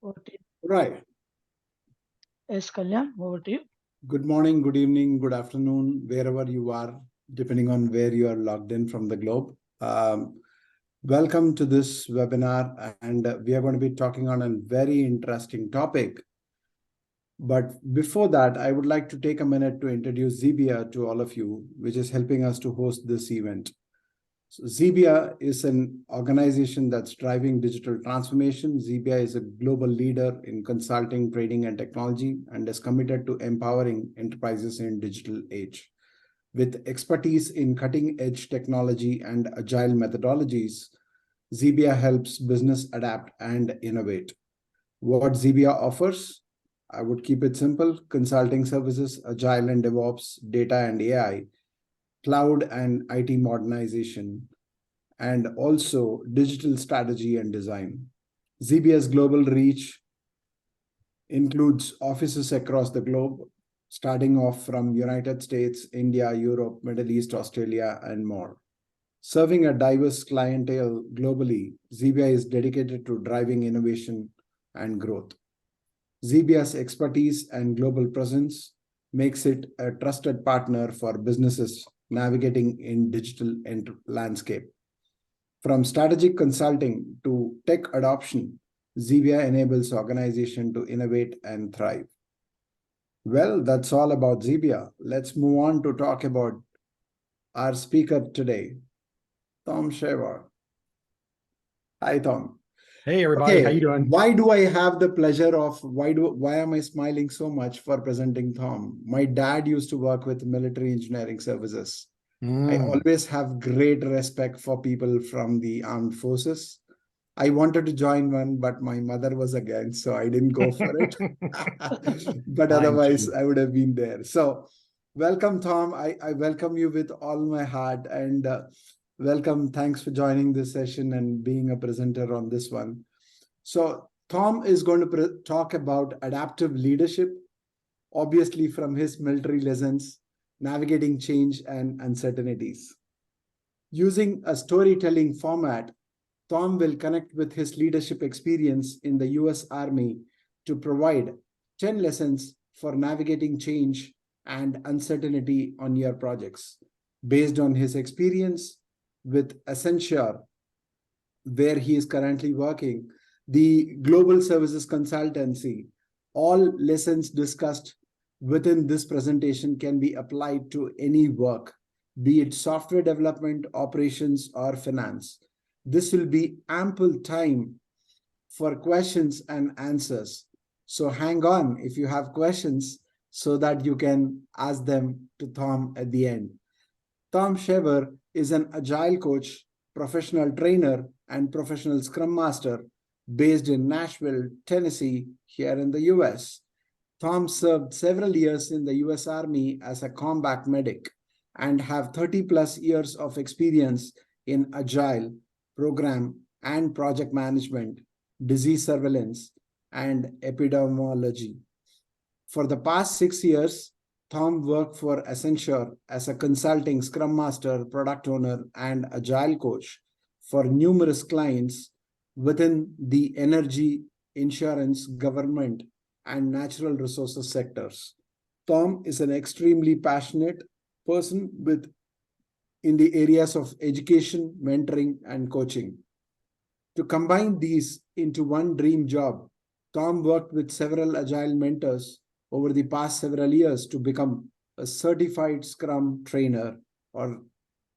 Over to you. Right. Yes, Kalyan, over to you. Good morning, good evening, good afternoon, wherever you are, depending on where you are logged in from the globe. Welcome to this webinar, and we are going to be talking on a very interesting topic. But before that, I would like to take a minute to introduce Zebia to all of you, which is helping us to host this event. So Zebia is an organization that's driving digital transformation. Zebia is a global leader in consulting, training, and technology, and is committed to empowering enterprises in digital age. With expertise in cutting-edge technology and agile methodologies, Zebia helps business adapt and innovate. What Zebia offers? I would keep it simple: consulting services, agile and DevOps, data and AI, cloud and IT modernization, and also digital strategy and design. Zebia's global reach includes offices across the globe, starting off from United States, India, Europe, Middle East, Australia, and more. Serving a diverse clientele globally, Zebia is dedicated to driving innovation and growth. Zebia's expertise and global presence makes it a trusted partner for businesses navigating in digital landscape. From strategic consulting to tech adoption, Zebia enables organizations to innovate and thrive. Well, that's all about Zebia. Let's move on to talk about our speaker today, Thom Shavor. Hi, Thom. Hey, everybody. How you doing? Why do I have the pleasure of, why am I smiling so much for presenting Thom? My dad used to work with military engineering services. I always have great respect for people from the armed forces. I wanted to join one, but my mother was against, so I didn't go for it. But otherwise, I would have been there. So welcome, Thom. I welcome you with all my heart, and welcome. Thanks for joining this session and being a presenter on this one. So Thom is going to talk about adaptive leadership, obviously from his military lessons, navigating change and uncertainties. Using a storytelling format, Thom will connect with his leadership experience in the US Army to provide 10 lessons for navigating change and uncertainty on your projects. Based on his experience with Accenture, where he is currently working, the global services consultancy, all lessons discussed within this presentation can be applied to any work, be it software development, operations, or finance. This will be ample time for questions and answers. So hang on if you have questions so that you can ask them to Thom at the end. Thom Shavor is an Agile Coach, professional trainer, and professional Scrum Master based in Nashville, Tennessee, here in the US. Thom served several years in the US Army as a combat medic and have 30 plus years of experience in Agile, program and project management, disease surveillance, and epidemiology. For the past 6 years, Thom worked for Accenture as a consulting Scrum Master, product owner, and Agile Coach for numerous clients within the energy, insurance, government, and natural resources sectors. Thom is an extremely passionate person in the areas of education, mentoring, and coaching. To combine these into one dream job, Thom worked with several Agile mentors over the past several years to become a certified Scrum trainer, or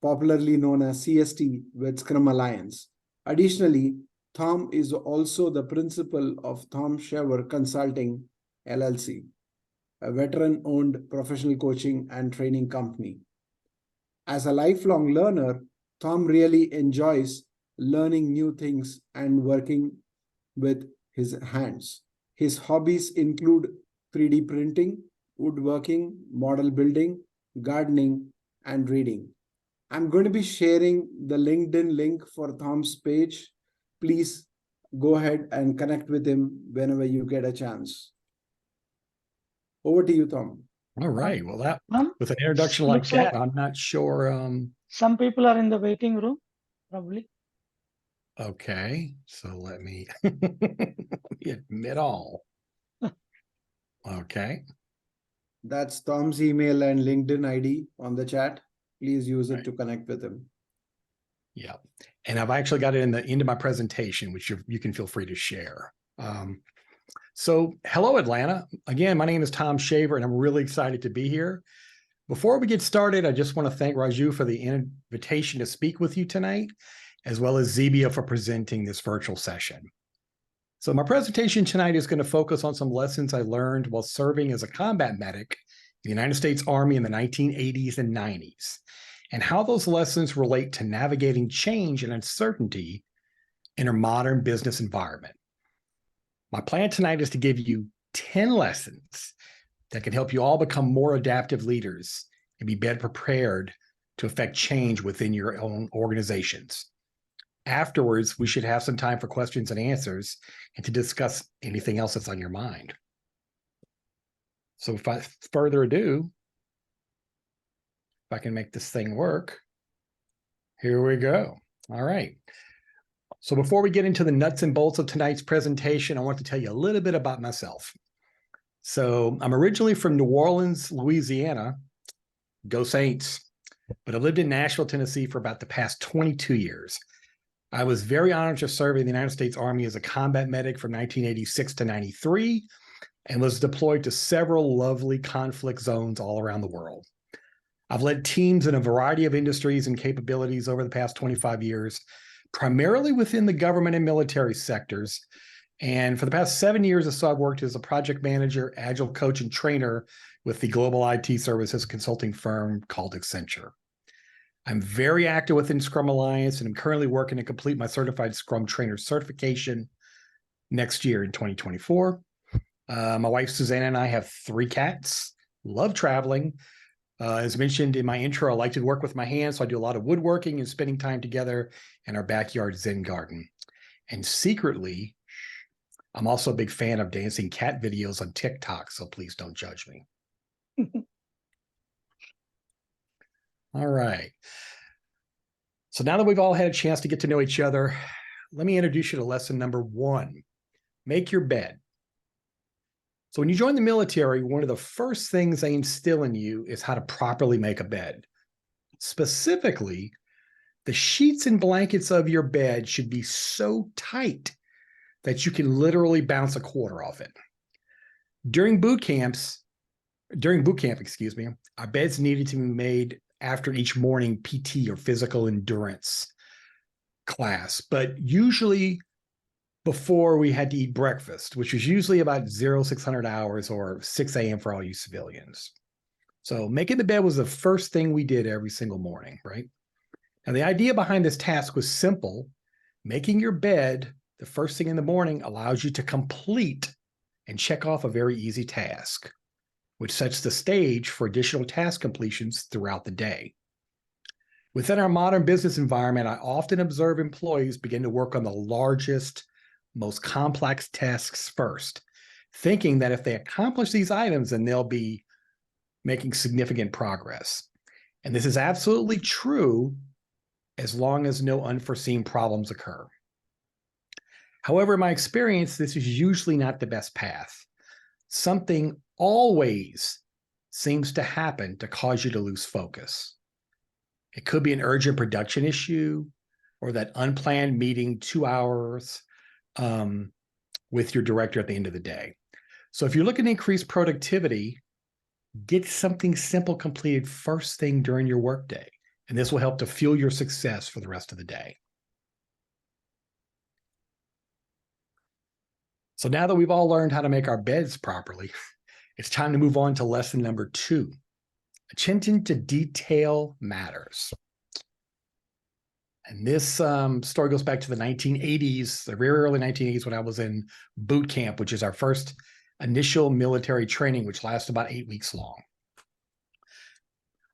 popularly known as CST with Scrum Alliance. Additionally, Thom is also the principal of Thom Shavor Consulting, LLC, a veteran-owned professional coaching and training company. As a lifelong learner, Thom really enjoys learning new things and working with his hands. His hobbies include 3D printing, woodworking, model building, gardening, and reading. I'm going to be sharing the LinkedIn link for Thom's page. Please go ahead and connect with him whenever you get a chance. Over to you, Thom. All right. Well, that with an introduction like that, I'm not sure. Some people are in the waiting room, probably. Okay, so let me admit all. Okay. That's Thom's email and LinkedIn ID on the chat. Please use it to connect with him. Yeah, and I've actually got it in the end of my presentation, which you can feel free to share. So hello, Atlanta. Again, my name is Thom Shavor, and I'm really excited to be here. Before we get started, I just want to thank Raju for the invitation to speak with you tonight, as well as Zebia for presenting this virtual session. So my presentation tonight is going to focus on some lessons I learned while serving as a combat medic in the United States Army in the 1980s and 90s, and how those lessons relate to navigating change and uncertainty in a modern business environment. My plan tonight is to give you 10 lessons that can help you all become more adaptive leaders and be better prepared to affect change within your own organizations. Afterwards, we should have some time for questions and answers and to discuss anything else that's on your mind. So without further ado, if I can make this thing work, here we go. All right. So before we get into the nuts and bolts of tonight's presentation, I want to tell you a little bit about myself. So I'm originally from New Orleans, Louisiana. Go Saints. But I've lived in Nashville, Tennessee for about the past 22 years. I was very honored to serve in the United States Army as a combat medic from 1986 to 93 and was deployed to several lovely conflict zones all around the world. I've led teams in a variety of industries and capabilities over the past 25 years, primarily within the government and military sectors. And for the past 7 years or so, I've worked as a project manager, Agile Coach, and trainer with the global IT services consulting firm called Accenture. I'm very active within Scrum Alliance, and I'm currently working to complete my certified Scrum Trainer certification next year in 2024. My wife, Susanna, and I have 3 cats, love traveling. As mentioned in my intro, I like to work with my hands, so I do a lot of woodworking and spending time together in our backyard Zen garden. And secretly, I'm also a big fan of dancing cat videos on TikTok, so please don't judge me. All right. So now that we've all had a chance to get to know each other, let me introduce you to lesson number 1. Make your bed. So when you join the military, one of the first things they instill in you is how to properly make a bed. Specifically, the sheets and blankets of your bed should be so tight that you can literally bounce a quarter off it. During boot camp, our beds needed to be made after each morning PT or physical endurance class, but usually before we had to eat breakfast, which was usually about 0600 hours or 6 a.m. for all you civilians. So making the bed was the first thing we did every single morning, right? Now, the idea behind this task was simple. Making your bed the first thing in the morning allows you to complete and check off a very easy task, which sets the stage for additional task completions throughout the day. Within our modern business environment, I often observe employees begin to work on the largest, most complex tasks first, thinking that if they accomplish these items, then they'll be making significant progress. And this is absolutely true as long as no unforeseen problems occur. However, in my experience, this is usually not the best path. Something always seems to happen to cause you to lose focus. It could be an urgent production issue or that unplanned meeting 2 hours with your director at the end of the day. So if you're looking to increase productivity, get something simple completed first thing during your workday, and this will help to fuel your success for the rest of the day. So now that we've all learned how to make our beds properly, it's time to move on to lesson number 2. Attention to detail matters. And this story goes back to the 1980s, the very early 1980s, when I was in boot camp, which is our first initial military training, which lasts about 8 weeks long.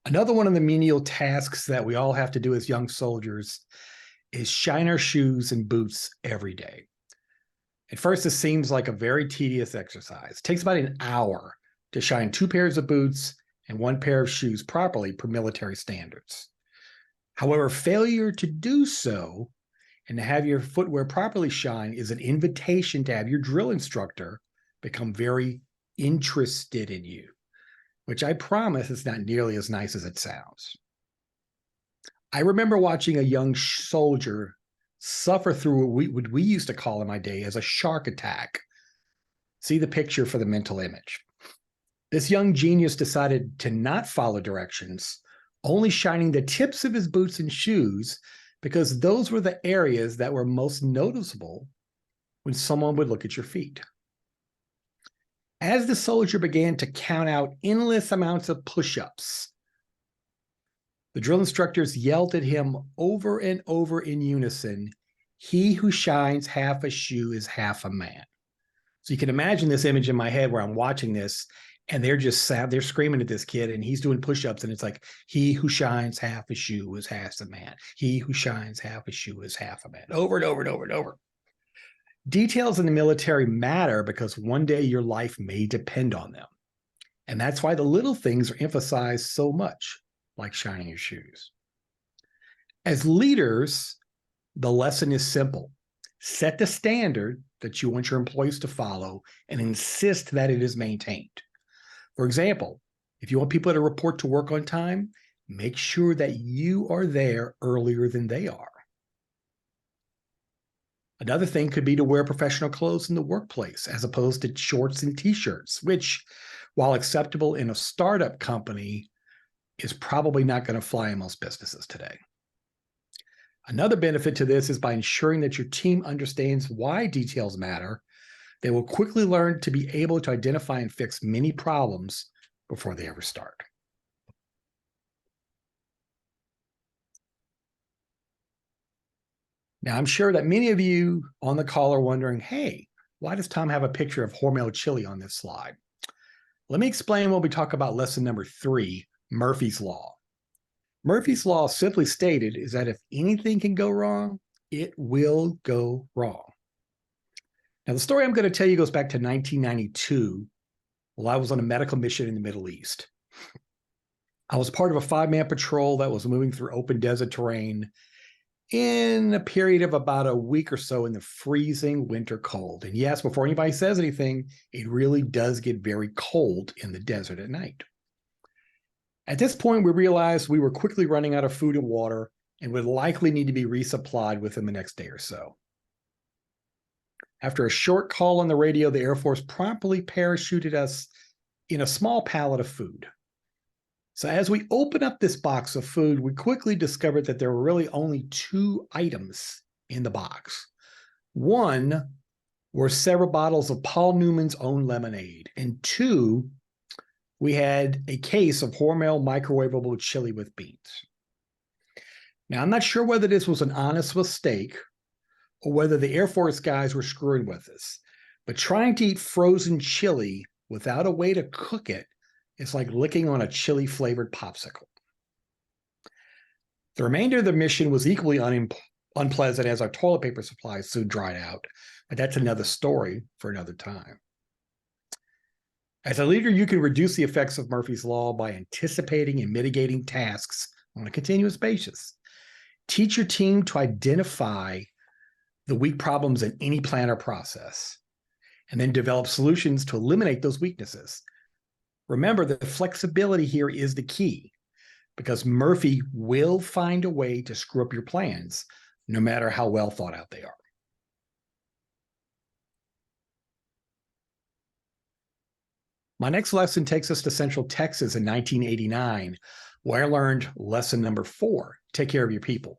Another one of the menial tasks that we all have to do as young soldiers is shine our shoes and boots every day. At first, this seems like a very tedious exercise. It takes about an hour to shine 2 pairs of boots and 1 pair of shoes properly per military standards. However, failure to do so And to have your footwear properly shine is an invitation to have your drill instructor become very interested in you, which I promise is not nearly as nice as it sounds. I remember watching a young soldier suffer through what we used to call in my day as a shark attack. See the picture for the mental image. This young genius decided to not follow directions, only shining the tips of his boots and shoes because those were the areas that were most noticeable when someone would look at your feet. As the soldier began to count out endless amounts of push-ups, the drill instructors yelled at him over and over in unison, "He who shines half a shoe is half a man." So you can imagine this image in my head where I'm watching this and they're screaming at this kid and he's doing push-ups and it's like, "He who shines half a shoe is half a man. He who shines half a shoe is half a man." Over and over and over and over. Details in the military matter because one day your life may depend on them. And that's why the little things are emphasized so much, like shining your shoes. As leaders, the lesson is simple. Set the standard that you want your employees to follow and insist that it is maintained. For example, if you want people to report to work on time, make sure that you are there earlier than they are. Another thing could be to wear professional clothes in the workplace as opposed to shorts and t-shirts, which, while acceptable in a startup company, is probably not going to fly in most businesses today. Another benefit to this is by ensuring that your team understands why details matter. They will quickly learn to be able to identify and fix many problems before they ever start. Now, I'm sure that many of you on the call are wondering, hey, why does Thom have a picture of Hormel chili on this slide? Let me explain when we talk about lesson number 3, Murphy's Law. Murphy's Law, simply stated, is that if anything can go wrong, it will go wrong. Now, the story I'm going to tell you goes back to 1992, while I was on a medical mission in the Middle East. I was part of a 5-man patrol that was moving through open desert terrain in a period of about a week or so in the freezing winter cold. And yes, before anybody says anything, it really does get very cold in the desert at night. At this point, we realized we were quickly running out of food and water and would likely need to be resupplied within the next day or so. After a short call on the radio, the Air Force promptly parachuted us in a small pallet of food. So as we opened up this box of food, we quickly discovered that there were really only 2 items in the box. One were several bottles of Paul Newman's own lemonade, and 2, we had a case of Hormel microwavable chili with beans. Now, I'm not sure whether this was an honest mistake or whether the Air Force guys were screwing with us, but trying to eat frozen chili without a way to cook it is like licking on a chili-flavored popsicle. The remainder of the mission was equally unpleasant as our toilet paper supply soon dried out, but that's another story for another time. As a leader, you can reduce the effects of Murphy's Law by anticipating and mitigating tasks on a continuous basis. Teach your team to identify the weak problems in any plan or process, and then develop solutions to eliminate those weaknesses. Remember that the flexibility here is the key, because Murphy will find a way to screw up your plans, no matter how well thought out they are. My next lesson takes us to Central Texas in 1989, where I learned lesson number 4, take care of your people.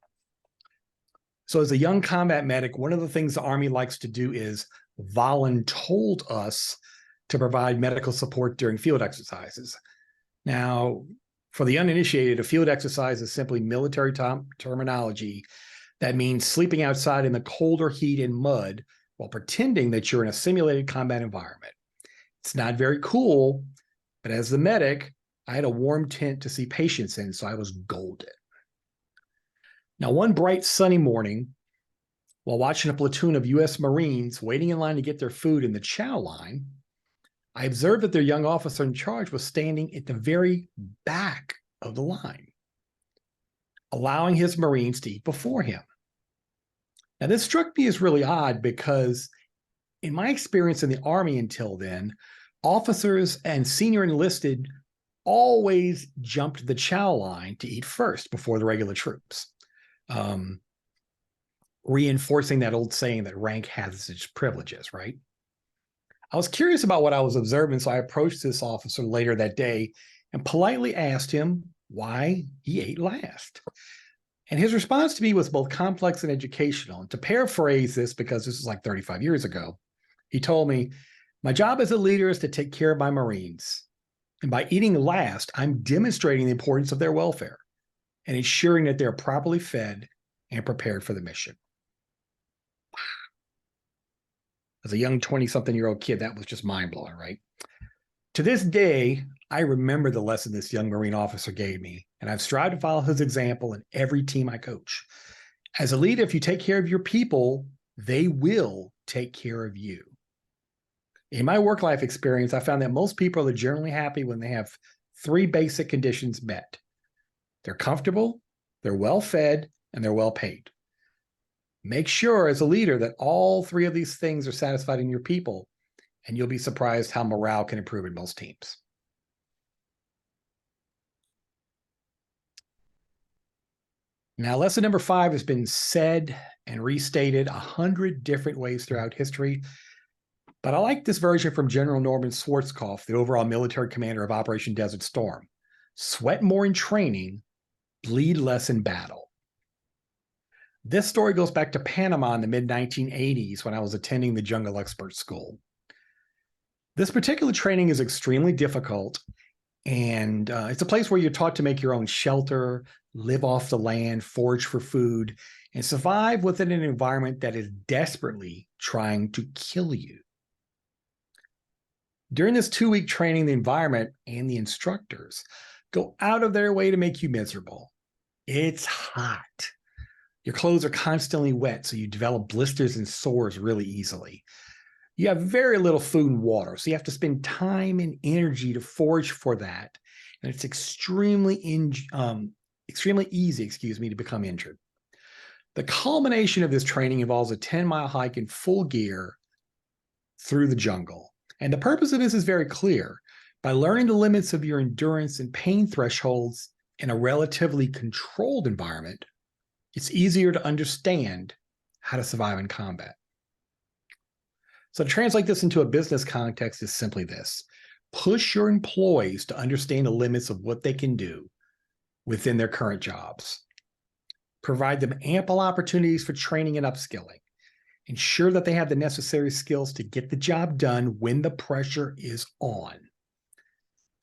So as a young combat medic, one of the things the Army likes to do is voluntold us to provide medical support during field exercises. Now, for the uninitiated, a field exercise is simply military terminology that means sleeping outside in the colder heat and mud while pretending that you're in a simulated combat environment. It's not very cool, but as the medic, I had a warm tent to see patients in, so I was golden. Now, one bright sunny morning, while watching a platoon of U.S. Marines waiting in line to get their food in the chow line, I observed that their young officer in charge was standing at the very back of the line, allowing his Marines to eat before him. Now, this struck me as really odd because in my experience in the Army until then, officers and senior enlisted always jumped the chow line to eat first before the regular troops, reinforcing that old saying that rank has its privileges, right? I was curious about what I was observing, so I approached this officer later that day and politely asked him why he ate last. And his response to me was both complex and educational. And to paraphrase this, because this is like 35 years ago, he told me, "My job as a leader is to take care of my Marines. And by eating last, I'm demonstrating the importance of their welfare and ensuring that they're properly fed and prepared for the mission." As a young 20-something-year-old kid, that was just mind-blowing, right? To this day, I remember the lesson this young Marine officer gave me, and I've strived to follow his example in every team I coach. As a leader, if you take care of your people, they will take care of you. In my work life experience, I found that most people are generally happy when they have three basic conditions met. They're comfortable, they're well fed, and they're well paid. Make sure as a leader that all three of these things are satisfied in your people, and you'll be surprised how morale can improve in most teams. Now, lesson number 5 has been said and restated 100 different ways throughout history, but I like this version from General Norman Schwarzkopf, the overall military commander of Operation Desert Storm. Sweat more in training, bleed less in battle. This story goes back to Panama in the mid-1980s when I was attending the Jungle Expert School. This particular training is extremely difficult, and it's a place where you're taught to make your own shelter, live off the land, forage for food, and survive within an environment that is desperately trying to kill you. During this 2-week training, the environment and the instructors go out of their way to make you miserable. It's hot. Your clothes are constantly wet, so you develop blisters and sores really easily. You have very little food and water, so you have to spend time and energy to forage for that. And it's extremely easy, to become injured. The culmination of this training involves a 10-mile hike in full gear through the jungle. And the purpose of this is very clear. By learning the limits of your endurance and pain thresholds in a relatively controlled environment, it's easier to understand how to survive in combat. So to translate this into a business context is simply this: push your employees to understand the limits of what they can do within their current jobs. Provide them ample opportunities for training and upskilling. Ensure that they have the necessary skills to get the job done when the pressure is on.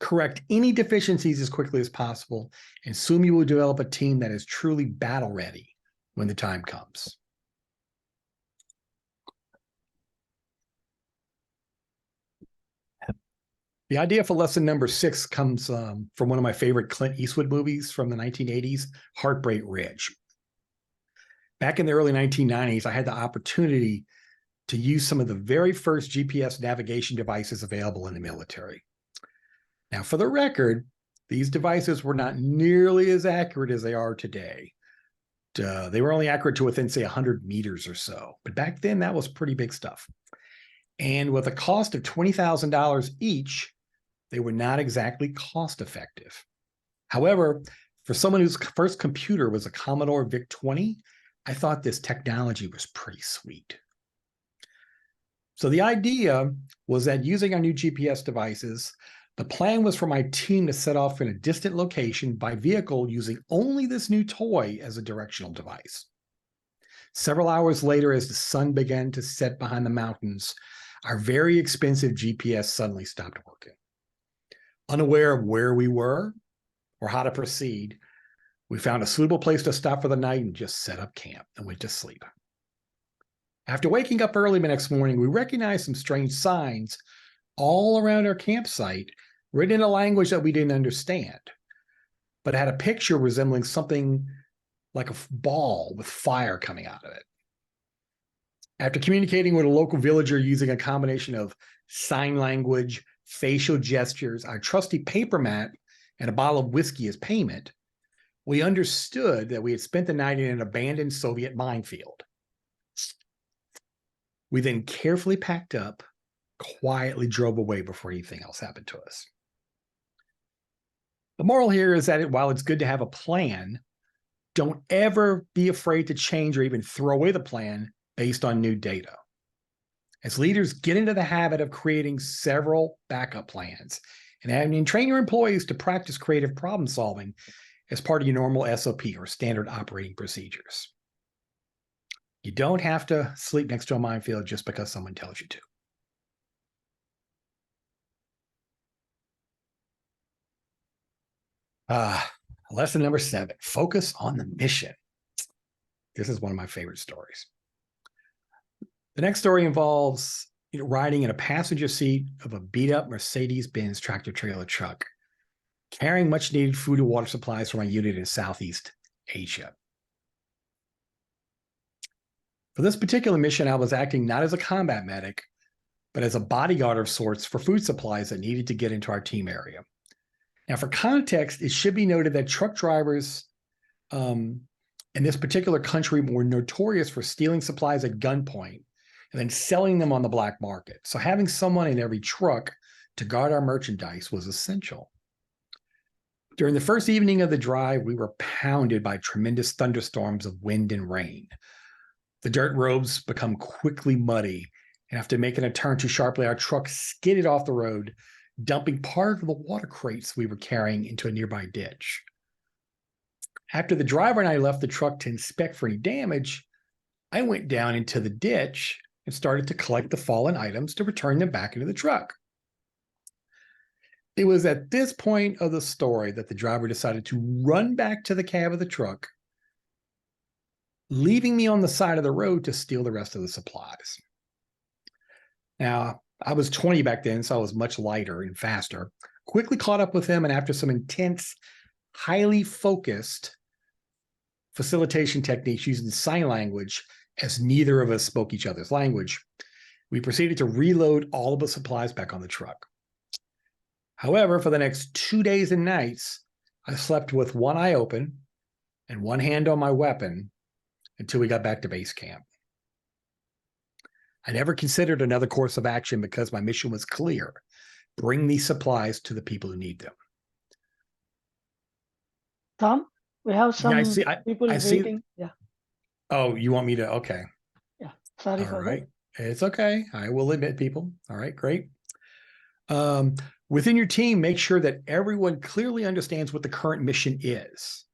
Correct any deficiencies as quickly as possible, and soon you will develop a team that is truly battle ready when the time comes. The idea for lesson number 6 comes from one of my favorite Clint Eastwood movies from the 1980s, Heartbreak Ridge. Back in the early 1990s, I had the opportunity to use some of the very first GPS navigation devices available in the military. Now, for the record, these devices were not nearly as accurate as they are today. They were only accurate to within, say, 100 meters or so. But back then, that was pretty big stuff. And with a cost of $20,000 each, they were not exactly cost effective. However, for someone whose first computer was a Commodore VIC-20, I thought this technology was pretty sweet. So the idea was that using our new GPS devices, the plan was for my team to set off in a distant location by vehicle using only this new toy as a directional device. Several hours later, as the sun began to set behind the mountains, our very expensive GPS suddenly stopped working. Unaware of where we were or how to proceed, we found a suitable place to stop for the night and just set up camp and went to sleep. After waking up early the next morning, we recognized some strange signs all around our campsite, written in a language that we didn't understand, but had a picture resembling something like a ball with fire coming out of it. After communicating with a local villager using a combination of sign language, facial gestures, our trusty paper map, and a bottle of whiskey as payment, we understood that we had spent the night in an abandoned Soviet minefield. We then carefully packed up, quietly drove away before anything else happened to us. The moral here is that while it's good to have a plan, don't ever be afraid to change or even throw away the plan based on new data. As leaders, get into the habit of creating several backup plans and train your employees to practice creative problem solving as part of your normal SOP or standard operating procedures. You don't have to sleep next to a minefield just because someone tells you to. Lesson number 7, focus on the mission. This is one of my favorite stories. The next story involves riding in a passenger seat of a beat-up Mercedes-Benz tractor-trailer truck, carrying much-needed food and water supplies from a unit in Southeast Asia. For this particular mission, I was acting not as a combat medic, but as a bodyguard of sorts for food supplies that needed to get into our team area. Now, for context, it should be noted that truck drivers in this particular country were notorious for stealing supplies at gunpoint and then selling them on the black market. So having someone in every truck to guard our merchandise was essential. During the first evening of the drive, we were pounded by tremendous thunderstorms of wind and rain. The dirt roads become quickly muddy, and after making a turn too sharply, our truck skidded off the road, dumping part of the water crates we were carrying into a nearby ditch. After the driver and I left the truck to inspect for any damage, I went down into the ditch and started to collect the fallen items to return them back into the truck. It was at this point of the story that the driver decided to run back to the cab of the truck, leaving me on the side of the road to steal the rest of the supplies. Now, I was 20 back then, so I was much lighter and faster. Quickly caught up with him, and after some intense, highly focused facilitation techniques using sign language, as neither of us spoke each other's language, we proceeded to reload all of the supplies back on the truck. However, for the next 2 days and nights, I slept with one eye open and one hand on my weapon until we got back to base camp. I never considered another course of action because my mission was clear: bring these supplies to the people who need them. Thom, we have some people waiting. Yeah. Oh, you want me to? Okay. Yeah. Sorry All for right. That. It's okay. I will admit people. All right, great. Within your team, make sure that everyone clearly understands what the current mission is,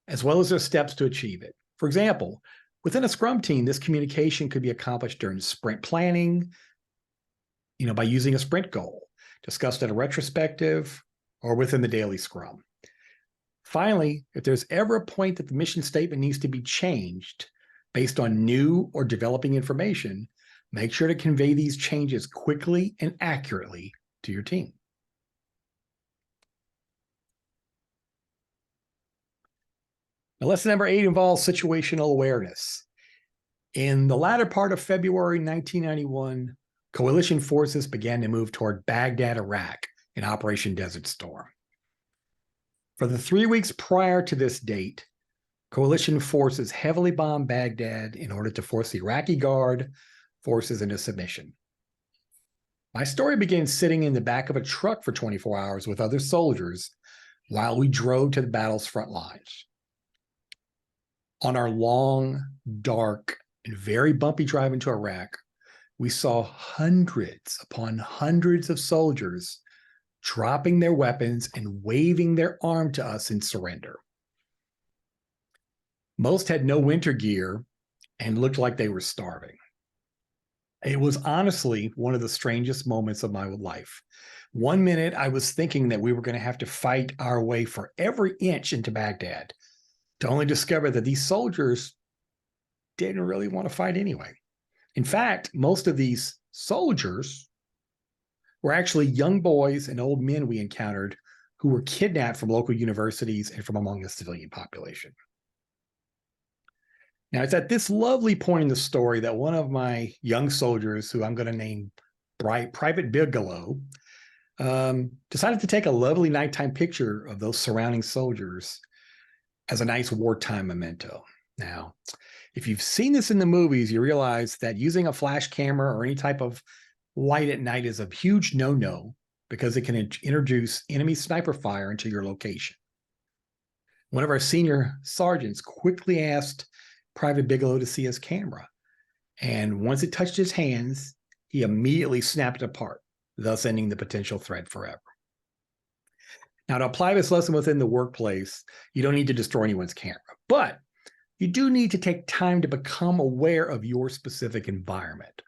as well as their steps to achieve it. For example, within a Scrum team, this communication could be accomplished during sprint planning, by using a sprint goal, discussed at a retrospective, or within the daily Scrum. Finally, if there's ever a point that the mission statement needs to be changed based on new or developing information, make sure to convey these changes quickly and accurately to your team. Now, lesson number 8 involves situational awareness. In the latter part of February 1991, coalition forces began to move toward Baghdad, Iraq, in Operation Desert Storm. For the 3 weeks prior to this date, coalition forces heavily bombed Baghdad in order to force the Iraqi Guard forces into submission. My story begins sitting in the back of a truck for 24 hours with other soldiers while we drove to the battle's front lines. On our long, dark, and very bumpy drive into Iraq, we saw hundreds upon hundreds of soldiers dropping their weapons and waving their arm to us in surrender. Most had no winter gear and looked like they were starving. It was honestly one of the strangest moments of my life. 1 minute, I was thinking that we were going to have to fight our way for every inch into Baghdad, to only discover that these soldiers didn't really want to fight anyway. In fact, most of these soldiers were actually young boys and old men we encountered who were kidnapped from local universities and from among the civilian population. Now, it's at this lovely point in the story that one of my young soldiers, who I'm going to name Private Bigelow, decided to take a lovely nighttime picture of those surrounding soldiers as a nice wartime memento. Now, if you've seen this in the movies, you realize that using a flash camera or any type of light at night is a huge no-no because it can introduce enemy sniper fire into your location. One of our senior sergeants quickly asked Private Bigelow to see his camera. And once it touched his hands, he immediately snapped it apart, thus ending the potential threat forever. Now, to apply this lesson within the workplace, you don't need to destroy anyone's camera, but you do need to take time to become aware of your specific environment.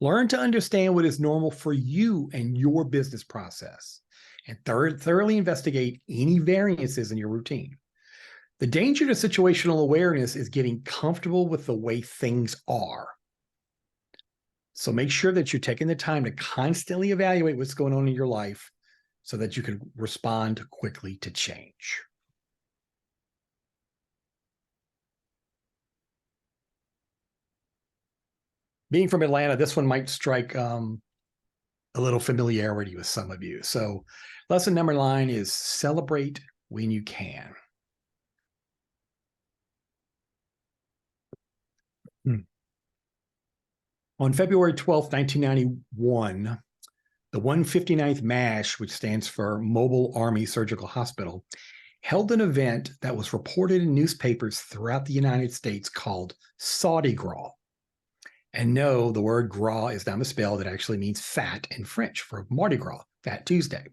Learn to understand what is normal for you and your business process, and thoroughly investigate any variances in your routine. The danger to situational awareness is getting comfortable with the way things are. So make sure that you're taking the time to constantly evaluate what's going on in your life so that you can respond quickly to change. Being from Atlanta, this one might strike a little familiarity with some of you. So lesson number 9 is celebrate when you can. On February 12th, 1991, the 159th MASH, which stands for Mobile Army Surgical Hospital, held an event that was reported in newspapers throughout the United States called Saudi Gras. And no, the word gras is not misspelled. It actually means fat in French for Mardi Gras, Fat Tuesday.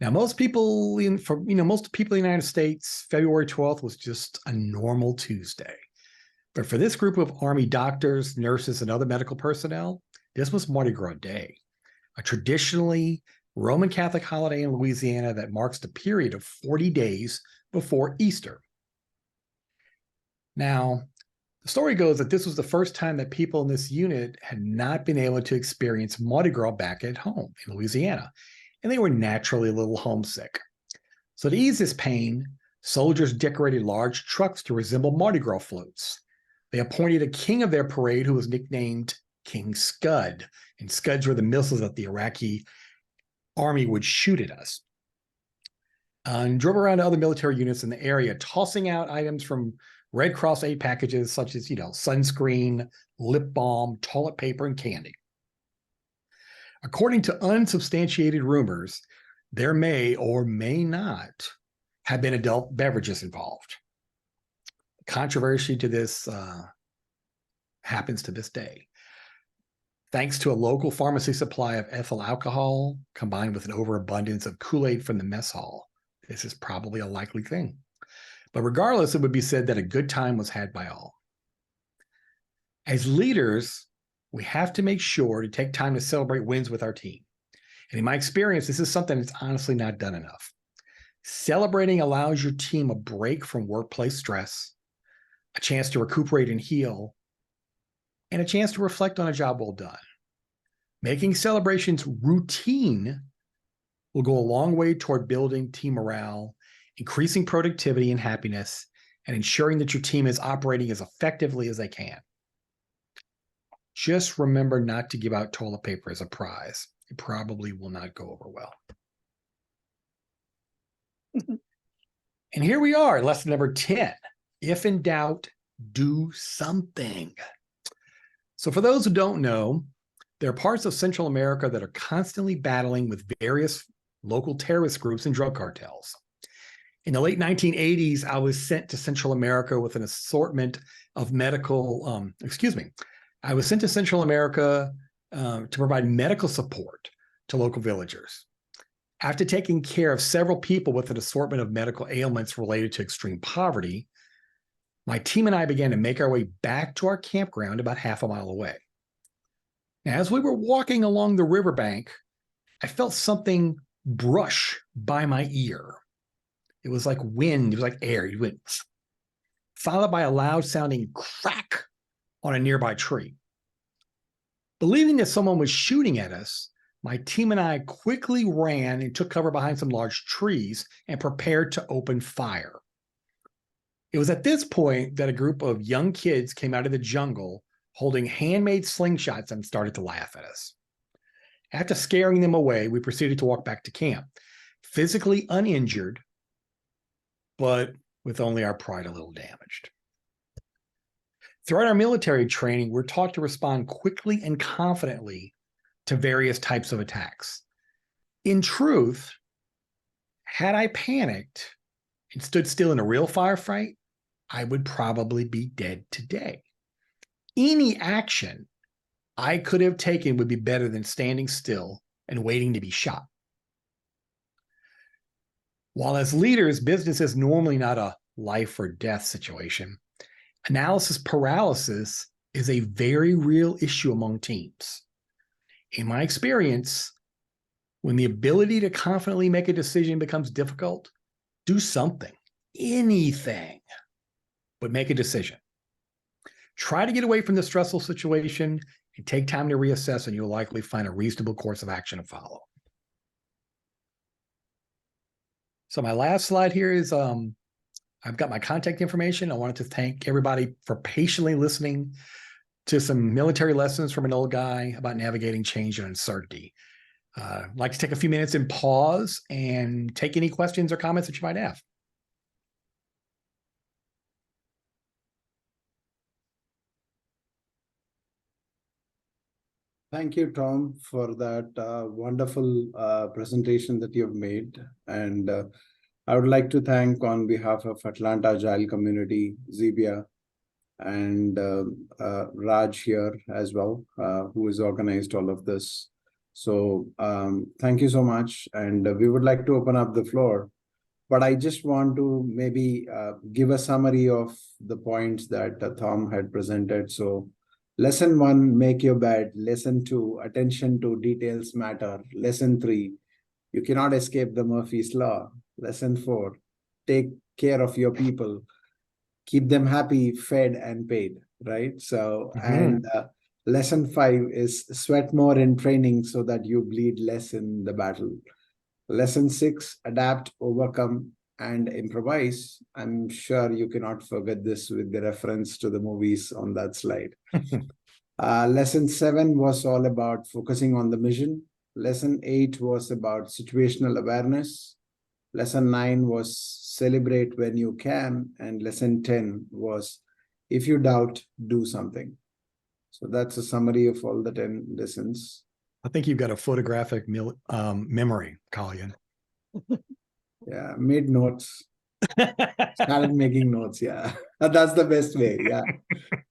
Now, most people in the United States, February 12th was just a normal Tuesday. But for this group of Army doctors, nurses, and other medical personnel, this was Mardi Gras Day, a traditionally Roman Catholic holiday in Louisiana that marks the period of 40 days before Easter. Now, the story goes that this was the first time that people in this unit had not been able to experience Mardi Gras back at home in Louisiana, and they were naturally a little homesick. So to ease this pain, soldiers decorated large trucks to resemble Mardi Gras floats. They appointed a king of their parade who was nicknamed King Scud, and Scuds were the missiles that the Iraqi army would shoot at us. And drove around to other military units in the area, tossing out items from Red Cross aid packages such as, sunscreen, lip balm, toilet paper, and candy. According to unsubstantiated rumors, there may or may not have been adult beverages involved. Controversy to this happens to this day. Thanks to a local pharmacy supply of ethyl alcohol combined with an overabundance of Kool-Aid from the mess hall, this is probably a likely thing. But regardless, it would be said that a good time was had by all. As leaders, we have to make sure to take time to celebrate wins with our team. And in my experience, this is something that's honestly not done enough. Celebrating allows your team a break from workplace stress, a chance to recuperate and heal, and a chance to reflect on a job well done. Making celebrations routine will go a long way toward building team morale, increasing productivity and happiness, and ensuring that your team is operating as effectively as they can. Just remember not to give out toilet paper as a prize. It probably will not go over well. And here we are, lesson number 10. If in doubt, do something. So for those who don't know, there are parts of Central America that are constantly battling with various local terrorist groups and drug cartels. In the late 1980s, I was sent to Central America with an assortment of I was sent to Central America to provide medical support to local villagers. After taking care of several people with an assortment of medical ailments related to extreme poverty, my team and I began to make our way back to our campground about half a mile away. Now, as we were walking along the riverbank, I felt something brush by my ear. It was like wind, it was like air. It went, followed by a loud sounding crack on a nearby tree. Believing that someone was shooting at us, my team and I quickly ran and took cover behind some large trees and prepared to open fire. It was at this point that a group of young kids came out of the jungle holding handmade slingshots and started to laugh at us. After scaring them away, we proceeded to walk back to camp, physically uninjured, but with only our pride a little damaged. Throughout our military training, we're taught to respond quickly and confidently to various types of attacks. In truth, had I panicked and stood still in a real firefight, I would probably be dead today. Any action I could have taken would be better than standing still and waiting to be shot. While as leaders, business is normally not a life or death situation, analysis paralysis is a very real issue among teams. In my experience, when the ability to confidently make a decision becomes difficult, do something, anything, but make a decision. Try to get away from the stressful situation and take time to reassess, and you'll likely find a reasonable course of action to follow. So my last slide here is I've got my contact information. I wanted to thank everybody for patiently listening to some military lessons from an old guy about navigating change and uncertainty. I'd like to take a few minutes and pause and take any questions or comments that you might have. Thank you, Thom, for that wonderful presentation that you've made. And I would like to thank, on behalf of Atlanta Agile community, Zebia, and Raj here as well, who has organized all of this. So thank you so much. And we would like to open up the floor. But I just want to maybe give a summary of the points that Thom had presented. So lesson 1, make your bed. Lesson 2, attention to details matter. Lesson 3, you cannot escape the Murphy's Law. Lesson 4, take care of your people. Keep them happy, fed, and paid, right? So, and lesson 5 is sweat more in training so that you bleed less in the battle. Lesson 6, adapt, overcome, and improvise. I'm sure you cannot forget this with the reference to the movies on that slide. Lesson 7 was all about focusing on the mission. Lesson 8 was about situational awareness. Lesson 9 was celebrate when you can. And lesson 10 was, if you doubt, do something. So that's a summary of all the 10 lessons. I think you've got a photographic memory, Colin. Yeah, made notes. Started making notes, yeah. That's the best way, yeah.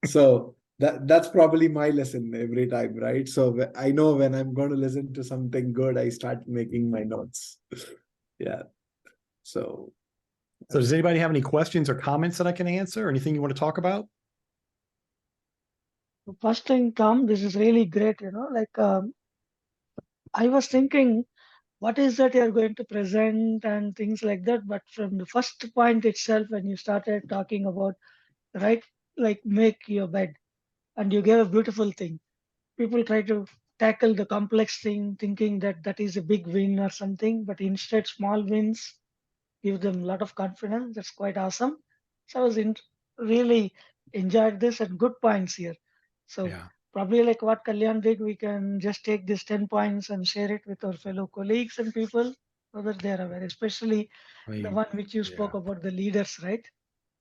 So that's probably my lesson every time, right? So I know when I'm going to listen to something good, I start making my notes. Yeah. So does anybody have any questions or comments that I can answer, or anything you want to talk about? First thing, Thom, this is really great, I was thinking, what is that you're going to present and things like that. But from the first point itself, when you started talking about, right, like make your bed, and you gave a beautiful thing. People try to tackle the complex thing, thinking that that is a big win or something, but instead small wins give them a lot of confidence. That's quite awesome. So I was really enjoyed this and good points here. So yeah. Probably like what Kalyan did, we can just take these 10 points and share it with our fellow colleagues and people so that they are aware, especially the one which you spoke about, the leaders, right?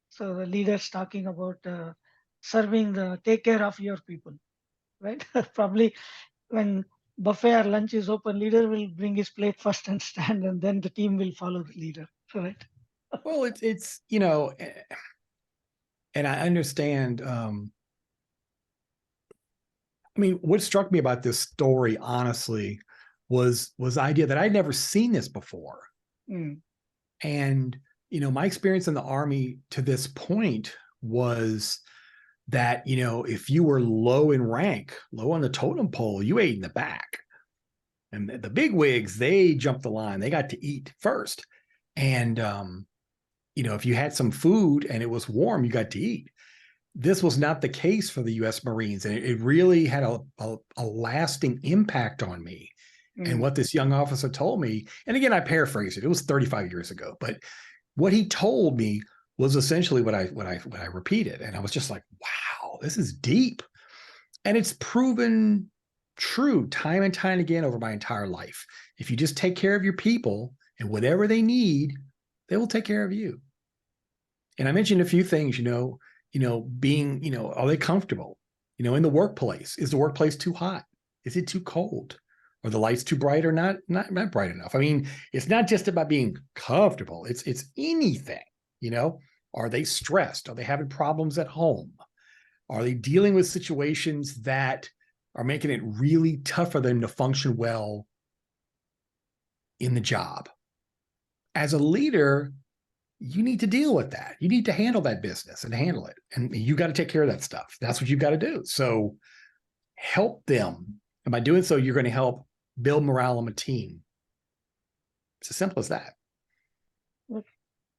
So the leaders talking about take care of your people, right? Probably when buffet or lunch is open, leader will bring his plate first and stand, and then the team will follow the leader, right? Well, it's and I understand. I mean, what struck me about this story, honestly, was the idea that I'd never seen this before. And, my experience in the Army to this point was that, if you were low in rank, low on the totem pole, you ate in the back. And the big wigs, they jumped the line. They got to eat first. And, if you had some food and it was warm, you got to eat. This was not the case for the U.S. Marines, and it really had a lasting impact on me. And what this young officer told me, and again, I paraphrase it was 35 years ago, but what he told me was essentially what I repeated. And I was just like, wow, this is deep. And it's proven true time and time again over my entire life. If you just take care of your people and whatever they need, they will take care of you. And I mentioned a few things, being, are they comfortable? In the workplace, is the workplace too hot? Is it too cold? Are the lights too bright or not bright enough? I mean, it's not just about being comfortable. It's anything, Are they stressed? Are they having problems at home? Are they dealing with situations that are making it really tough for them to function well in the job? As a leader, you need to deal with that. You need to handle that business and handle it. And you got to take care of that stuff. That's what you've got to do. So help them. And by doing so, you're going to help build morale on a team. It's as simple as that.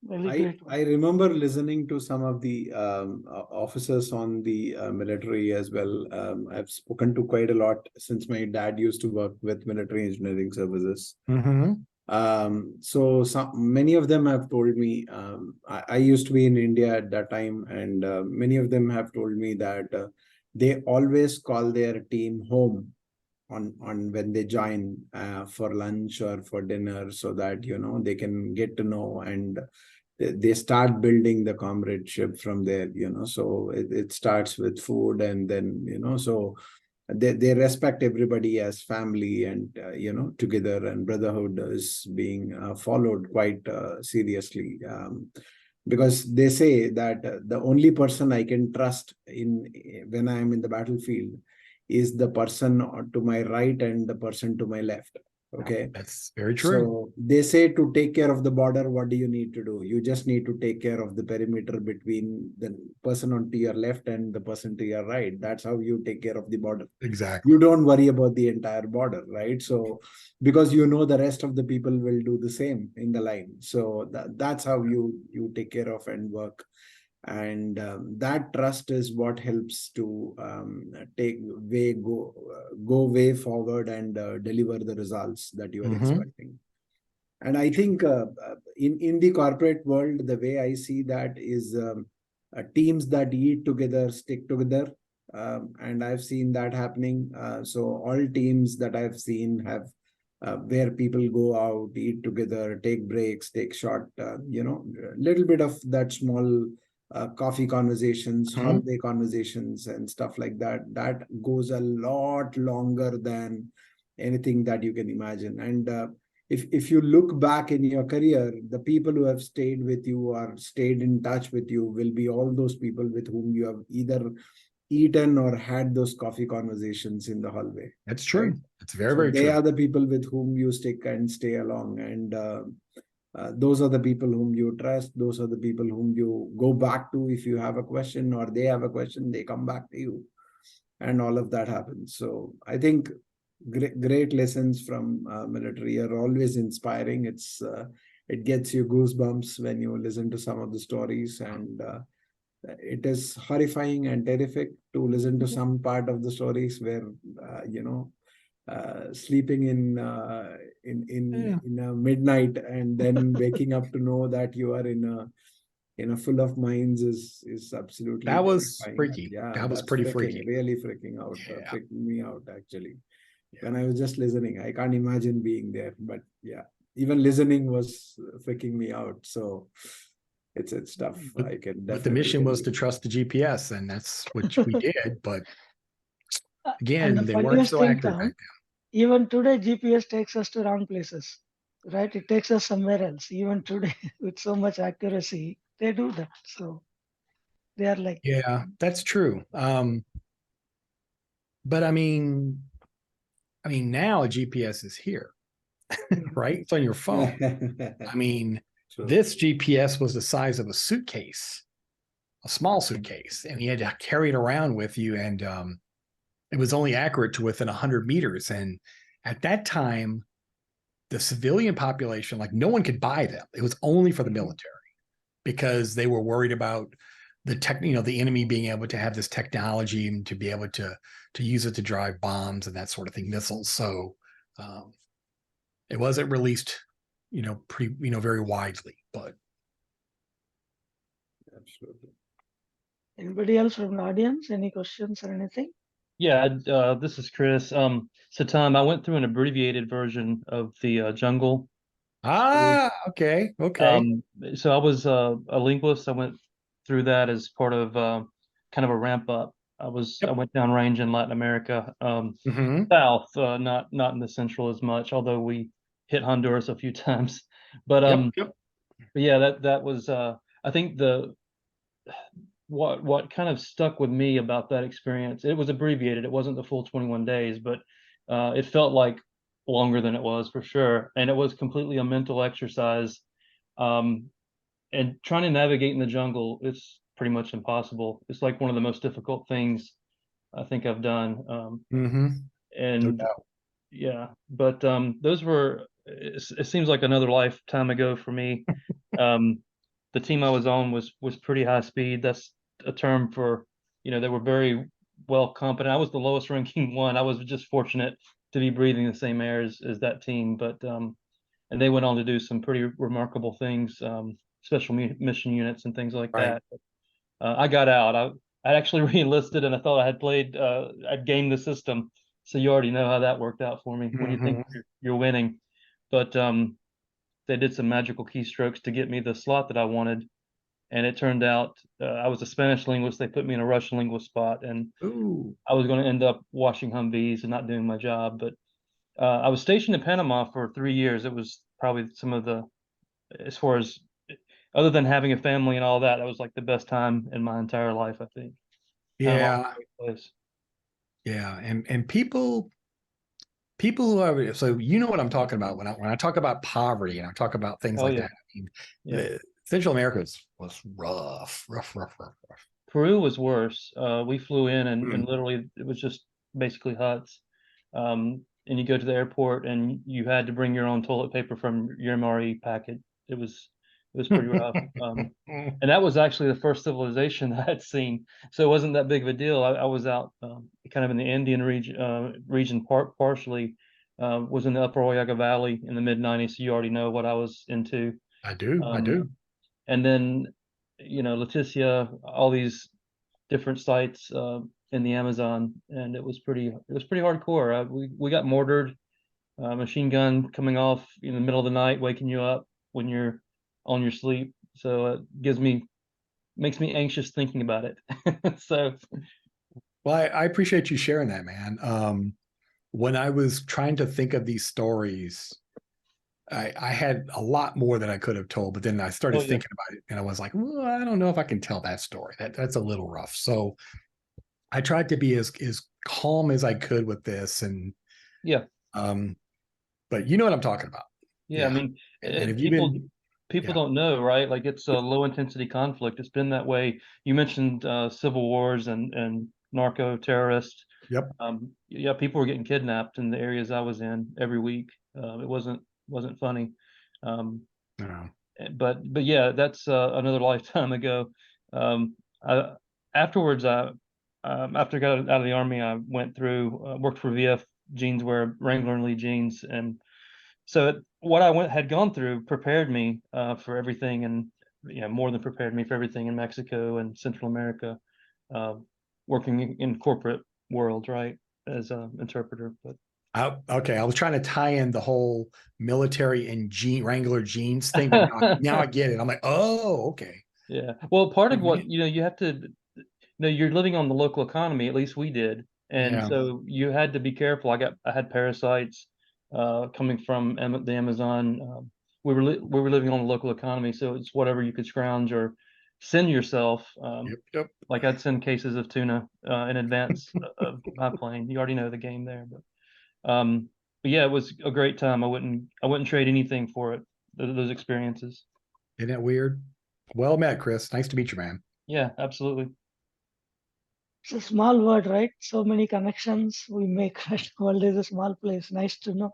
I remember listening to some of the officers on the military as well. I've spoken to quite a lot since my dad used to work with military engineering services. So many of them have told me, I used to be in India at that time, and many of them have told me that they always call their team home on when they join for lunch or for dinner, so that they can get to know, and they start building the comradeship from there. So it starts with food, and then so they respect everybody as family, and together, and brotherhood is being followed quite seriously, because they say that the only person I can trust when I am in the battlefield is the person to my right and the person to my left. Okay, that's very true. So they say to take care of the border, what do you need to do? You just need to take care of the perimeter between the person on to your left and the person to your right. That's how you take care of the border. Exactly. You don't worry about the entire border, right? So because the rest of the people will do the same in the line. So that's how you take care of and work. And that trust is what helps to go way forward and deliver the results that you are expecting. And I think in the corporate world, the way I see that is teams that eat together stick together, and I've seen that happening. So all teams that I've seen have where people go out, eat together, take breaks, take short, little bit of that small coffee conversations, holiday conversations, and stuff like that. That goes a lot longer than anything that you can imagine. And if you look back in your career, the people who have stayed with you or stayed in touch with you will be all those people with whom you have either eaten or had those coffee conversations in the hallway. That's true. Right? That's very They true. are the people with whom you stick and stay along. And those are the people whom you trust. Those are the people whom you go back to if you have a question, or they have a question, they come back to you. And all of that happens. So I think great lessons from military are always inspiring. It gets you goosebumps when you listen to some of the stories, and it is horrifying and terrific to listen to some part of the stories where sleeping in a midnight and then waking up to know that you are in a full of mines is absolutely that was terrifying. freaky. Yeah, that was that's pretty freaky. Really freaking out. Yeah. Freaking me out actually. When I was just listening, I can't imagine being there, but yeah, even listening was freaking me out. So it's tough. I can definitely. But the mission was to trust the GPS, and that's what we did. But again, they weren't so accurate back then. Even today, GPS takes us to wrong places, right? It takes us somewhere else. Even today, with so much accuracy, they do that. So they are like, yeah, that's true. But I mean, now a GPS is here, right? It's on your phone. I mean, this GPS was the size of a suitcase, a small suitcase, and you had to carry it around with you, and it was only accurate to within 100 meters. And at that time, the civilian population, like no one could buy them. It was only for the military, because they were worried about the enemy being able to have this technology and to be able to use it to drive bombs and that sort of thing, missiles. So it wasn't released, very widely, but. Absolutely. Anybody else from the audience? Any questions or anything? Yeah, this is Chris. So Thom, I went through an abbreviated version of the Jungle. Okay. So I was a linguist. I went through that as part of kind of a ramp up. I went down range in Latin America, south, not in the central as much, although we hit Honduras a few times. But yeah, that was I think what kind of stuck with me about that experience, it was abbreviated. It wasn't the full 21 days, but it felt like longer than it was for sure. And it was completely a mental exercise. And trying to navigate in the jungle, it's pretty much impossible. It's like one of the most difficult things I think I've done. And No yeah, but those were, it seems like another lifetime ago for me. The team I was on was pretty high speed. That's a term for, they were very well competent. I was the lowest ranking one. I was just fortunate to be breathing the same air as that team. But and they went on to do some pretty remarkable things, special mission units and things like that. I got out. I actually re-enlisted, and I thought I had played. I'd gamed the system, so you already know how that worked out for me when you think you're winning. But they did some magical keystrokes to get me the slot that I wanted, and it turned out I was a Spanish linguist. They put me in a Russian linguist spot, and I was going to end up washing Humvees and not doing my job. But I was stationed in Panama for 3 years. It was probably some of the, as far as other than having a family and all that, that was like the best time in my entire life, I think. Yeah. Place. Yeah. And people who are, so you know what I'm talking about when I talk about poverty and I talk about things like that. I mean, Central America was rough. Peru was worse. We flew in and literally it was just basically huts. And you go to the airport and you had to bring your own toilet paper from your MRE packet. It was pretty rough. And that was actually the first civilization I had seen, so it wasn't that big of a deal. I was out kind of in the Andean region partially. Was in the Upper Oyaga Valley in the mid-90s, so you already know what I was into. I do. And then, Leticia, all these different sites in the Amazon, and it was pretty hardcore. We got mortared, machine gun coming off in the middle of the night, waking you up when you're on your sleep. So it makes me anxious thinking about it. So, well, I appreciate you sharing that, man. When I was trying to think of these stories, I had a lot more than I could have told, but then I started thinking about it and I was like, well, I don't know if I can tell that story. That's a little rough. So I tried to be as calm as I could with this. And but you know what I'm talking about. I mean, and if people don't know, right? Like it's a low intensity conflict. It's been that way. You mentioned civil wars and narco terrorists. People were getting kidnapped in the areas I was in every week. It wasn't funny. But yeah, that's another lifetime ago. Afterwards, after I got out of the Army, I went through worked for VF Jeanswear, Wrangler and Lee jeans, and so what I had gone through prepared me for everything, and more than prepared me for everything in Mexico and Central America, working in corporate world, right, as an interpreter. But okay, I was trying to tie in the whole military and Wrangler jeans thing, but now I get it. I'm like, oh, okay. Yeah. Well, part of what you have to, you're living on the local economy. At least we did, and so you had to be careful. I had parasites coming from the Amazon. We were living on the local economy, so it's whatever you could scrounge or send yourself. Like I'd send cases of tuna in advance of my plane. You already know the game there, but yeah, it was a great time. I wouldn't trade anything for it. Those experiences. Isn't that weird? Well met, Chris. Nice to meet you, man. Yeah, absolutely. It's a small word, right? So many connections we make. Right? World is a small place. Nice to know.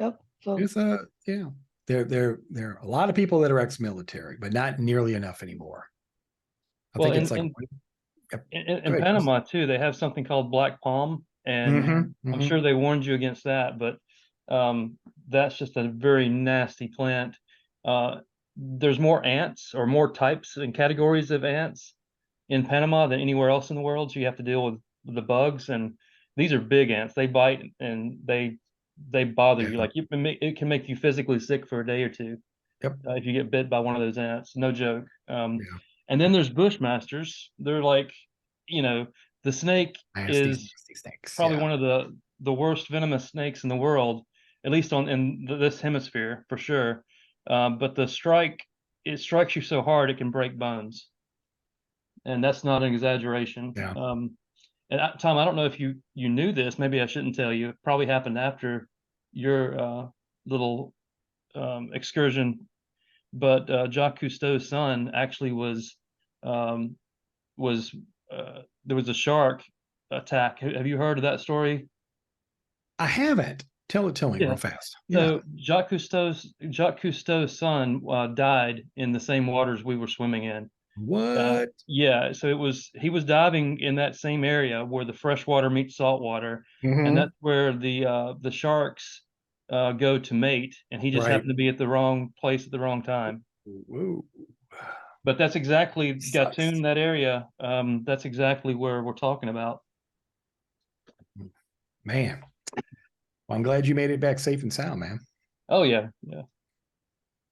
Yep. So it's there are a lot of people that are ex-military, but not nearly enough anymore. I think it's like in Panama too, they have something called black palm, and I'm sure they warned you against that, but that's just a very nasty plant. There's more ants or more types and categories of ants in Panama than anywhere else in the world. So you have to deal with the bugs, and these are big ants. They bite and they bother you. Like it can make you physically sick for a day or two. If you get bit by one of those ants, no joke. And then there's bushmasters. They're like, the snake is nasty snakes. probably Yeah. one of the worst venomous snakes in the world, at least in this hemisphere for sure. But it strikes you so hard it can break bones, and that's not an exaggeration. Yeah. Thom, I don't know if you knew this. Maybe I shouldn't tell you. It probably happened after your little excursion, but Jacques Cousteau's son actually there was a shark attack. Have you heard of that story? I haven't. Tell me real fast. So Jacques Cousteau's son died in the same waters we were swimming in. What? Yeah, so he was diving in that same area where the fresh water meets salt water, and that's where the sharks go to mate, and he just happened to be at the wrong place at the wrong time. Whoa. But that's exactly Sucks. Gatun, that area. That's exactly where we're talking about. Man. Well, I'm glad you made it back safe and sound, man. Oh yeah.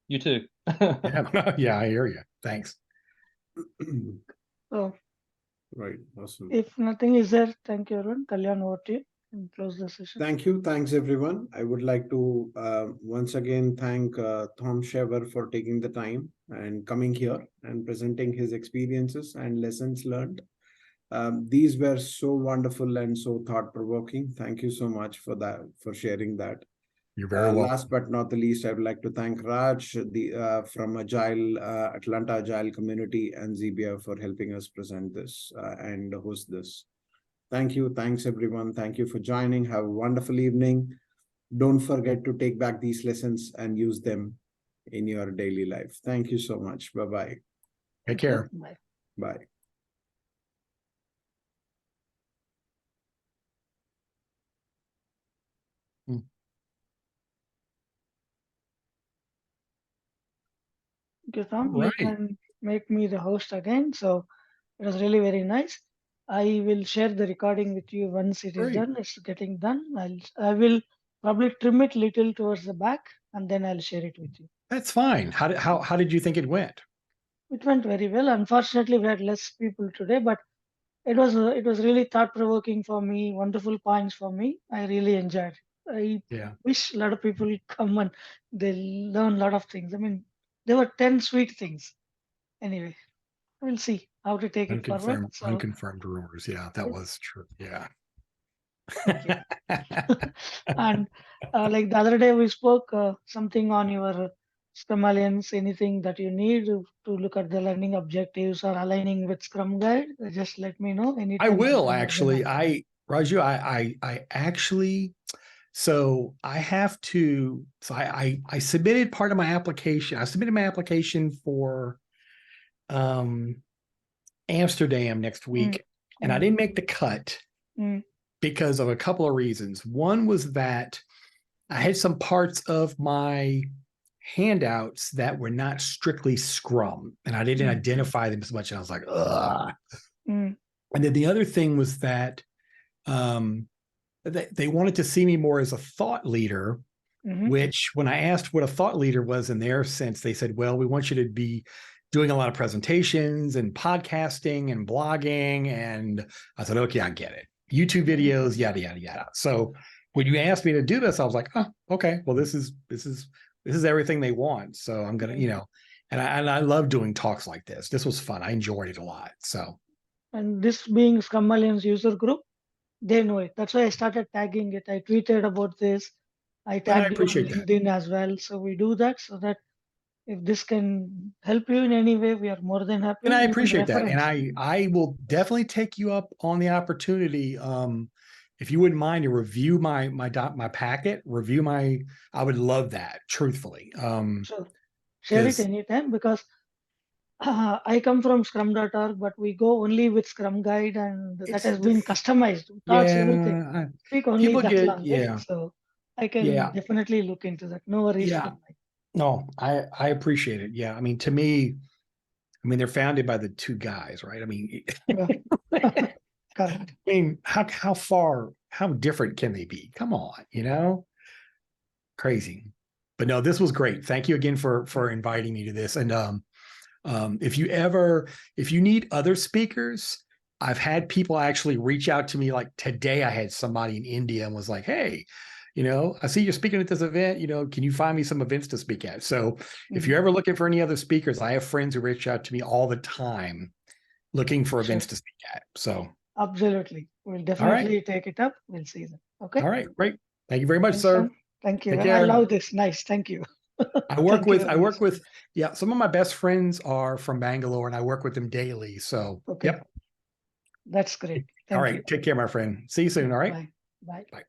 You too. Yeah, I hear you. Thanks. So, Right. Awesome. if nothing is there, thank you, everyone. Kalyan, over to you and close the session. Thank you. Thanks, everyone. I would like to once again thank Thom Shavor for taking the time and coming here and presenting his experiences and lessons learned. These were so wonderful and so thought-provoking. Thank you so much for that, for sharing that. You're very welcome. Last but not the least, I would like to thank Raj from Agile Atlanta Agile community and Zebia for helping us present this and host this. Thank you. Thanks, everyone. Thank you for joining. Have a wonderful evening. Don't forget to take back these lessons and use them in your daily life. Thank you so much. Bye-bye. Take care. Bye. Bye. Okay, Thom, Right. you can make me the host again. So it was really very nice. I will share the recording with you once it is Great. done. It's getting done. I will probably trim it little towards the back, and then I'll share it with you. That's fine. How did you think it went? It went very well. Unfortunately, we had less people today, but it was really thought provoking for me. Wonderful points for me. I really enjoyed it. I wish a lot of people come and they learn a lot of things. I mean, there were 10 sweet things. Anyway, we'll see how to take it forward. So, Unconfirmed rumors. Yeah, that was true. Yeah. thank you. And like the other day, we spoke something on your Scrum Alliance, anything that you need to look at the learning objectives or aligning with Scrum Guide, just let me know. Anytime. I will actually. Raju, I actually, so I have to, so I submitted part of my application. I submitted my application for Amsterdam next week, and I didn't make the cut because of a couple of reasons. One was that I had some parts of my handouts that were not strictly Scrum, and I didn't identify them as much. And I was like, ugh. And then the other thing was that they wanted to see me more as a thought leader, which when I asked what a thought leader was in their sense, they said, well, we want you to be doing a lot of presentations and podcasting and blogging. And I said, okay, I get it. YouTube videos, yada, yada, yada. So when you asked me to do this, I was like, oh, okay, well, this is everything they want. So I'm going to, and I love doing talks like this. This was fun. I enjoyed it a lot. So. And this being Scrum Alliance user group, they know it. That's why I started tagging it. I tweeted about this. I tagged you on LinkedIn as well. So we do that so that if this can help you in any way, we are more than happy. And I appreciate that. And I will definitely take you up on the opportunity. If you wouldn't mind to review my packet, I would love that, truthfully. Sure. Share it anytime, because I come from scrum.org, but we go only with Scrum Guide, and that has been customized. Talks everything. Speak only that long. Right? So I can definitely look into that. No worries. No, I appreciate it. Yeah. I mean, to me, they're founded by the two guys, right? I mean, correct. I mean, how different can they be? Come on, crazy. But no, this was great. Thank you again for inviting me to this. And If you need other speakers, I've had people actually reach out to me. Like today, I had somebody in India and was like, "Hey, I see you're speaking at this event. Can you find me some events to speak at?" So if you're ever looking for any other speakers, I have friends who reach out to me all the time looking for events to speak at. So absolutely, we'll definitely take it up. We'll see them. Okay. all right, great. Thank you very much, Thanks, sir. Tom. Thank you. Take And I care. love this. Nice. Thank you. I work Thank you very with, much. yeah, some of my best friends are from Bangalore and I work with them daily. So, Okay. yep. That's great. All Thank right. you. Take care, my friend. See you soon. All right. Bye. Bye. Bye.